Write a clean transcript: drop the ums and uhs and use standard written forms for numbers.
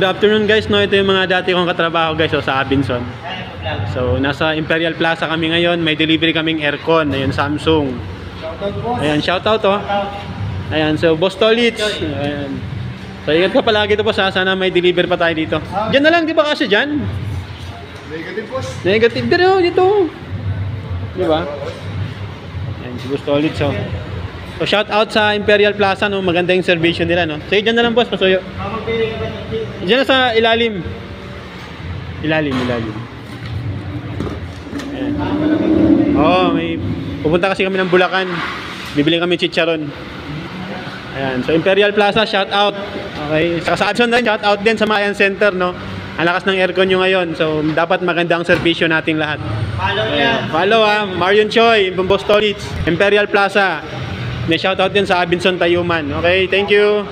Good afternoon guys, no, ito yung mga dati kong katrabaho guys, sa Abinson. So nasa Imperial Plaza kami ngayon, may delivery kaming aircon, ayun Samsung. Ayan, shoutout oh. Ayan, so Boss Tolits. Ayan. So ingat ka palagi ito po, sana may deliver pa tayo dito. Diyan na lang, di ba kasi dyan? Negative boss. Negative din oh, dito. Di ba? Ayan, si Boss Tolits oh. So shout out sa Imperial Plaza, no, maganda yung servisyo nila, no. So diyan na lang boss, pasuyo. Diyan na sa ilalim. Ilalim. Ayan. Oh, may pupunta kasi kami ng Bulacan. Bibili kami chicharon. Ayan, so Imperial Plaza, shout out. Okay, sa Adson na rin, shout out din sa Mayan Center, no. Ang lakas ng aircon nyo ngayon, so dapat maganda ang servisyo nating lahat. Follow Marion Choi, Boss Tolits, Imperial Plaza. May shoutout din sa Abinson Tayuman. Okay, thank you.